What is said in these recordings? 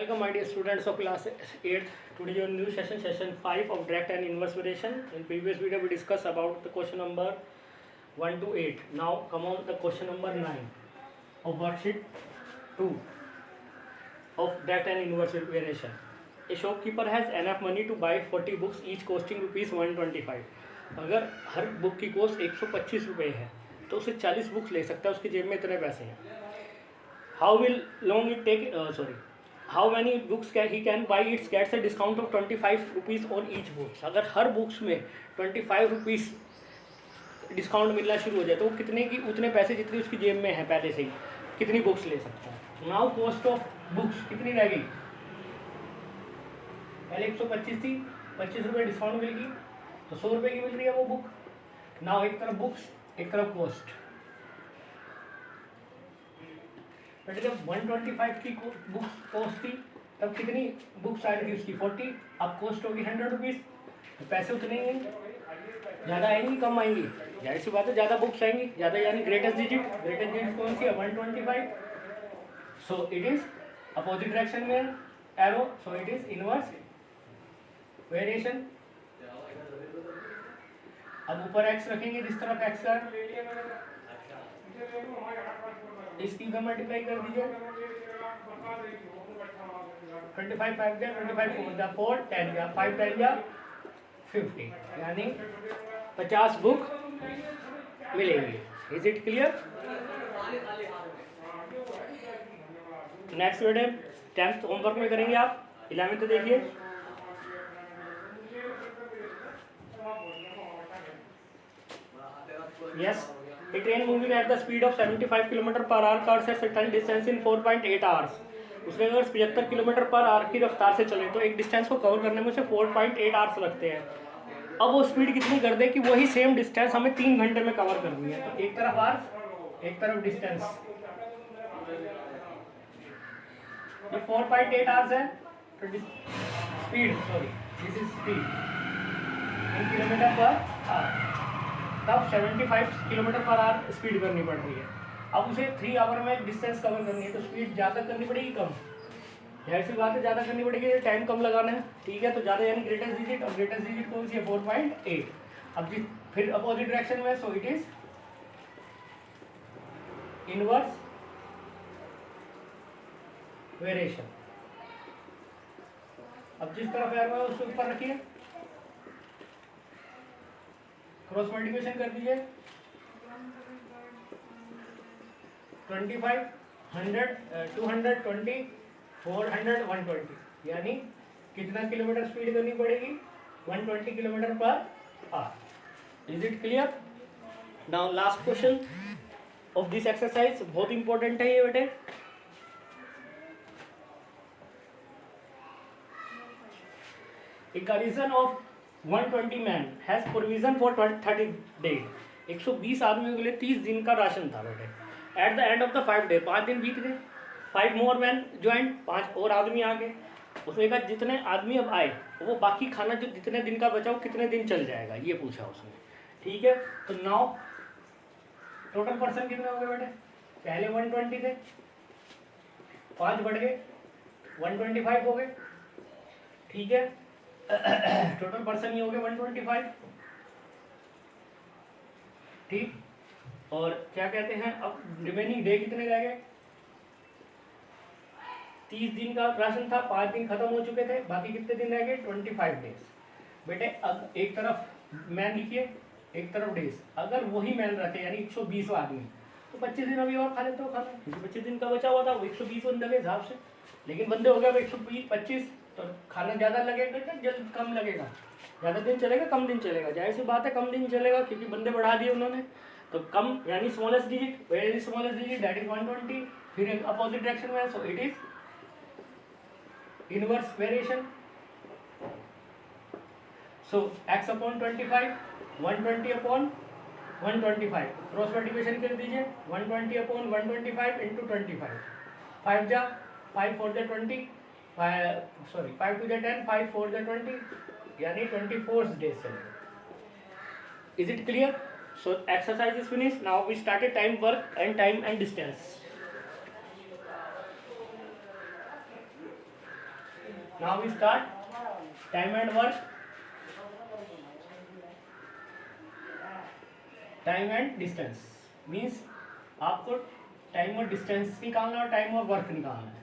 Welcome my dear students of class 8th. Today your new session 5 of direct and inverse variation. In previous video we discussed about the question number 1 to 8. Now come on the question number 9 of worksheet 2 of direct and inverse variation. A shopkeeper has enough money to buy 40 books each costing rupees 125. अगर हर book की cost 125 रुपये है तो उसे 40 books ले सकता है, उसकी जेब में इतने पैसे हैं. How will long it take how many books he can buy its gets a discount of 25 rupees on each books. अगर हर बुक्स में 25 रुपीज़ डिस्काउंट मिलना शुरू हो जाए तो वो कितने की उतने पैसे जितनी उसकी जेब में है पहले से ही कितनी बुक्स ले सकता है. नाउ कॉस्ट ऑफ बुक्स कितनी रह गई, पहले 125 थी, 25 रुपये डिस्काउंट मिल गई तो 100 रुपये की मिल रही है वो बुक. नाउ एक तरफ बुक्स एक तरफ कॉस्ट. बट जब 125 की बुक्स कॉस्ट थी तब कितनी बुक्स आ रही थी उसकी 40. अब कॉस्ट होगी 100 रुपीज़ तो पैसे उतने ही हैं, ज़्यादा आएंगी कम आएंगी. जाहिर सी बात है ज़्यादा बुक्स आएंगी, ज़्यादा यानी ग्रेटेस्ट डिजिट कौन सी है 125. So it is opposite direction में arrow, so it is inverse variation. अब ऊपर एक्स रखेंगे, जिस तरफ एक्स का इसकी का मल्टीप्लाई कर दीजिए. 25 5 जा 25 4 जा 4 10 जा 5 10 जा 50 यानी 50 बुक मिलेंगी. Is it clear? Next video 10th homework में करेंगे आप. 11th देखिए. Yes, a train moving at the speed of 75 km per hour covers a certain distance in 4.8 hours. उसमें अगर 75 किलोमीटर पर आवर की रफ्तार से चले तो एक डिस्टेंस को कवर करने में उसे 4.8 आवर्स लगते हैं. अब वो स्पीड कितनी कर दे कि वही सेम डिस्टेंस हमें 3 घंटे में कवर करनी है. तो एक तरफ आवर्स एक तरफ डिस्टेंस. ये 4.8 आवर्स है तो speed this is speed in kilometre per hour. तब 75 किलोमीटर पर आवर स्पीड करनी पड़ रही है. अब उसे 3 आवर में डिस्टेंस कवर करनी है तो स्पीड ज़्यादा करनी पड़ेगी कम. जाहिर सी बात है ज़्यादा करनी पड़ेगी, टाइम कम लगाना है. ठीक है, तो ज़्यादा यानी ग्रेटेस्ट डिजिट. और ग्रेटेस्ट डिजिट कौन सी है 4.8. अब फिर अपोजिट डायरेक्शन में, so it is inverse variation. अब जिस तरफ एरो है उसके ऊपर रखिए, क्रॉस मल्टीप्लिकेशन कर दीजिए. 25 100 220 400 120 यानी कितना किलोमीटर स्पीड करनी पड़ेगी 120 kilometre per hour. Is it clear? Now last question of this exercise, बहुत इंपॉर्टेंट है ये बेटे. A garrison of 120 man has provision for 30 days. 120 आदमियों के लिए 30 दिन का राशन था बेटे. At the end of the 5 day 5 दिन बीत गए. 5 मोर मैन ज्वाइन, 5 और आदमी आ गए. उसने कहा जितने आदमी अब आए वो बाकी खाना जो जितने दिन का बचा वो कितने दिन चल जाएगा, ये पूछा उसने. ठीक है, तो नाउ टोटल पर्सन कितने हो गए बेटे. पहले 120 थे, 5 बढ़ गए 125 हो गए. ठीक है, टोटल पर्सन ही हो गए 125. ठीक, और क्या कहते हैं अब रिमेनिंग डे कितने रह गए. 30 दिन का राशन था, 5 दिन खत्म हो चुके थे, बाकी कितने दिन रह गए 25 डेज. बेटे अब एक तरफ मैन लिखिए एक तरफ डेज. अगर वही मैन रहते यानी 120 आदमी तो 25 दिन अभी और खा लेते हो खाना, क्योंकि 25 दिन का बचा हुआ था वो 120 बंदे के हिसाब से. लेकिन बंदे हो गए 120 25 तो खाना ज़्यादा लगेगा क्या जल्द कम लगेगा, ज़्यादा दिन चलेगा कम दिन चलेगा. जाहिर सी बात है कम दिन चलेगा क्योंकि बंदे बढ़ा दिए उन्होंने. तो कम यानी smallest digit, where is smallest digit that is 120. फिर अपोजिट डायरेक्शन में, so it is inverse variation. So x upon 25 120 upon 125 cross multiplication कर दीजिए. 120 अपॉन 125 इंटू 25. 5 जा 5 4 जा 20 5 2 जा 10 5 4 जा 20 यानी 24 डेज चलेगा. Is it clear? So exercise is finish. Now we started time work and time and distance. Now we start time and work, time and distance means आपको time और डिस्टेंस निकालना और टाइम और वर्क निकालना है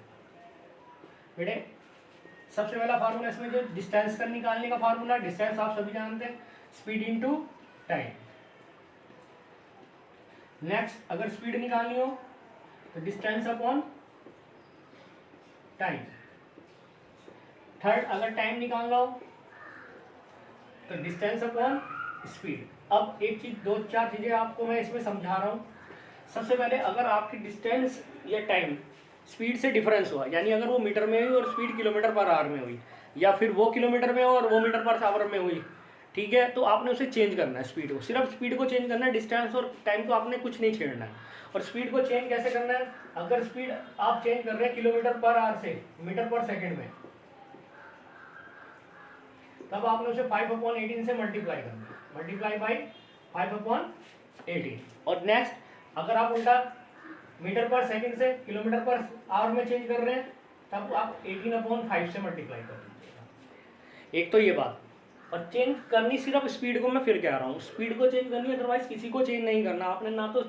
बेटे। सबसे पहला फार्मूला इसमें जो डिस्टेंस का निकालने का फार्मूला, डिस्टेंस आप सभी जानते हैं, स्पीड इनटू टाइम। नेक्स्ट अगर स्पीड निकालनी हो तो डिस्टेंस अपॉन टाइम। थर्ड अगर टाइम निकालना हो तो डिस्टेंस अपॉन स्पीड। अब एक चीज, दो चार चीजें आपको मैं इसमें समझा रहा हूँ। सबसे पहले अगर आपकी डिस्टेंस या टाइम स्पीड से डिफरेंस हुआ, यानी अगर वो मीटर में हुई और स्पीड किलोमीटर पर आवर में हुई, या फिर वो किलोमीटर में और वो मीटर पर आवर में हुई, ठीक है, तो आपने उसे चेंज करना है स्पीड को, सिर्फ स्पीड को चेंज करना है, डिस्टेंस और टाइम को आपने कुछ नहीं छेड़ना है। और स्पीड को चेंज कैसे करना है, अगर स्पीड आप चेंज कर रहे हैं किलोमीटर पर आवर से मीटर पर सेकेंड में, तब आपने उसे 5/18 से मल्टीप्लाई करना है, मल्टीप्लाई बाई 5/18। और नेक्स्ट अगर आप उल्टा मीटर पर सेकंड से किलोमीटर पर आवर में चेंज कर रहे हैं, तब आप 18/5 से मल्टीप्लाई कर दीजिएगा। एक तो ये बात, और चेंज करनी सिर्फ स्पीड को, मैं फिर कह रहा हूँ स्पीड को चेंज करनी है, अदरवाइज किसी को चेंज नहीं करना आपने। ना तो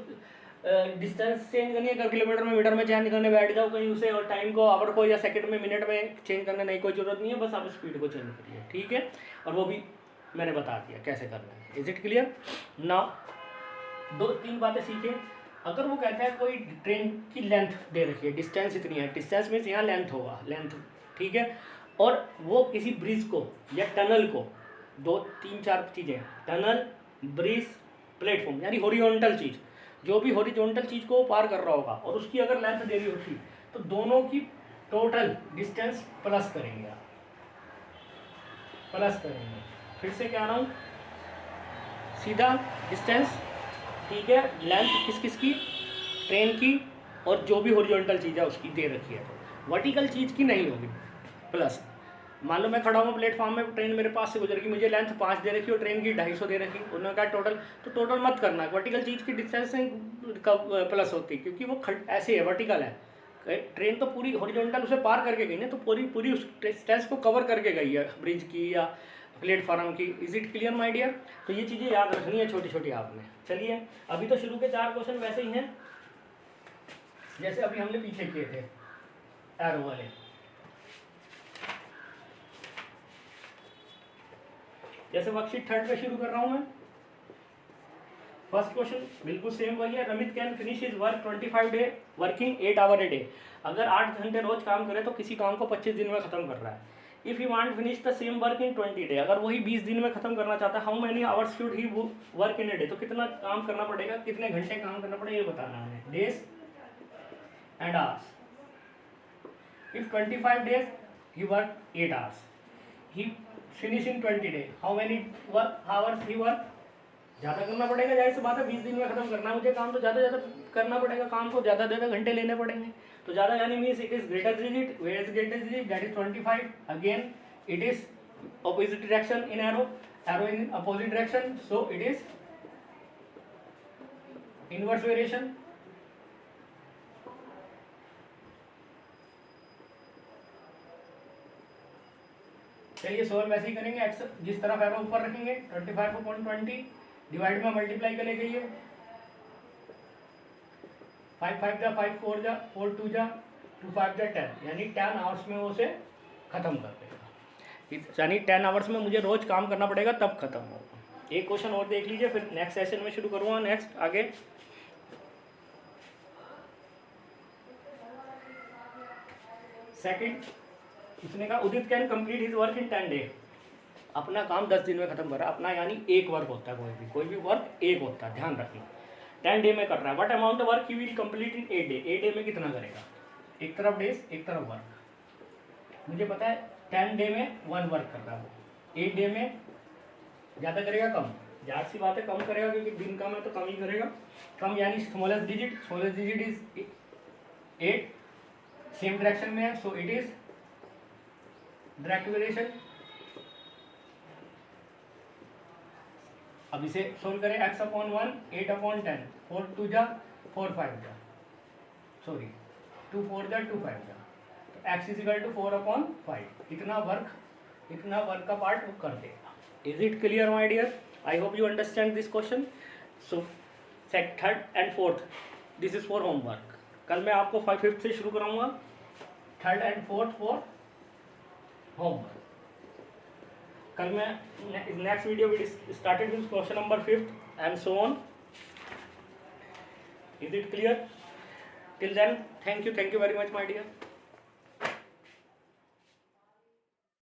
डिस्टेंस चेंज करनी है, अगर किलोमीटर में मीटर में चेंज करने बैठ जाओ कहीं उसे, और टाइम को आवर को या सेकंड में मिनट में चेंज करने नहीं, कोई जरूरत नहीं है, बस आप स्पीड को चेंज करिए, ठीक है। और वो भी मैंने बता दिया कैसे करना है। Is it clear? नाउ दो तीन बातें सीखें। अगर वो कहता है कोई ट्रेन की लेंथ दे रखी है, डिस्टेंस इतनी है, डिस्टेंस मीन्स यहाँ लेंथ होगा, लेंथ, ठीक है, और वो किसी ब्रिज को या टनल को, दो तीन चार चीज़ें, टनल, ब्रिज, प्लेटफॉर्म, यानी हॉरिजॉन्टल चीज़, जो भी हॉरिजॉन्टल चीज़ को पार कर रहा होगा, और उसकी अगर लेंथ दे रही होती तो दोनों की टोटल डिस्टेंस प्लस करेंगे आप, प्लस करेंगे। फिर से कह रहा हूँ, सीधा डिस्टेंस, ठीक है, लेंथ किस किस की, ट्रेन की, और जो भी हॉरिजॉन्टल चीज़ है उसकी दे रखी है, तो वर्टिकल चीज़ की नहीं होगी प्लस। मान लो मैं खड़ा हूँ प्लेटफॉर्म में, ट्रेन मेरे पास से गुजरेगी, मुझे लेंथ 5 दे रखी और ट्रेन की 250 दे रखी, उन्होंने कहा टोटल, तो टोटल मत करना, वर्टिकल चीज़ की डिस्टेंस नहीं प्लस होती, क्योंकि वो ऐसे है, वर्टिकल है। ट्रेन तो पूरी हॉरिजॉन्टल उसे पार करके गई ना, तो पूरी पूरी उस डिस्टेंस को कवर करके गई है, ब्रिज की या प्लेटफॉर्म की। Is it clear my dear? तो ये चीज़ें याद रखनी है छोटी छोटी आपने। चलिए अभी तो शुरू के 4 क्वेश्चन वैसे ही हैं जैसे अभी हमने पीछे किए थे, एरो वाले। जैसे वर्कशीट 3 पे शुरू कर रहा हूँ मैं। फर्स्ट क्वेश्चन बिल्कुल सेम वही है, Ramit can finish his work 25 day working 8 hour a day. अगर 8 घंटे रोज काम करे तो किसी काम को 25 दिन में खत्म कर रहा है। If you want finish the same work in 20 day, अगर वही 20 दिन में खत्म करना चाहता है, how many hours should he work in a day, तो कितना काम करना पड़ेगा, कितने घंटे काम करना पड़ेगा, ये बताना है, days and hours. If 25 days he work 8 hours, he finish in 20 day, how many hours he work, ज़्यादा करना पड़ेगा, जाहिर सी बात है, 20 दिन में खत्म करना है मुझे काम, तो ज़्यादा करना पड़ेगा, काम को ज़्यादा घंटे लेने पड़ेंगे। तो ज़्यादा यानी means it is greater digit, where is greater digit, that is 25। Again it is opposite direction in arrow, arrow in opposite direction, so it is inverse variation. चलिए सोल्व वैसे ही करेंगे, एक्स जिस तरफ एरो ऊपर रखेंगे 25/20 डिवाइड में multiply कर ले गई, 5 5 जा 5 4 जा 4 2 जा 2 5 जा 10, यानी 10 आवर्स में वो उसे खत्म कर देगा। यानी 10 आवर्स में मुझे रोज काम करना पड़ेगा तब खत्म होगा। एक क्वेश्चन और देख लीजिए, फिर नेक्स्ट सेशन में शुरू करूँगा। नेक्स्ट आगे सेकंड, उसने कहा Udit can complete his work in 10 day. अपना काम 10 दिन में खत्म कर रहा है, अपना यानी एक वर्क होता है, कोई भी वर्क एक होता है, ध्यान रखना। 10 डे में कर रहा है, what amount work he will complete in 8 day, 8 day में कितना करेगा, एक तरफ डेज एक तरफ वर्क। मुझे पता है 10 डे में 1 वर्क कर रहा है, 8 डे में ज़्यादा करेगा कम, जाहिर सी बात है कम करेगा, क्योंकि दिन कम है तो कम ही करेगा। कम यानी smallest digit is 8, same direction में है, सो इट इज डायरेक्ट वेरिएशन। अब इसे सोल्व करें, x/1 8/10, 4 2 जा 4 5 जा, सॉरी 2 4 जा 2 5 जा, x इज इक्वल टू 4/5, इतना वर्क का पार्ट वो कर देगा. Is it clear my dear? I hope you understand this question. So third and fourth this is for homework. कल मैं आपको 5th से शुरू कराऊंगा, third and fourth for homework. कल मैं next video we started with question number 5th and so on. Is it clear? Till then, thank you very much, my dear.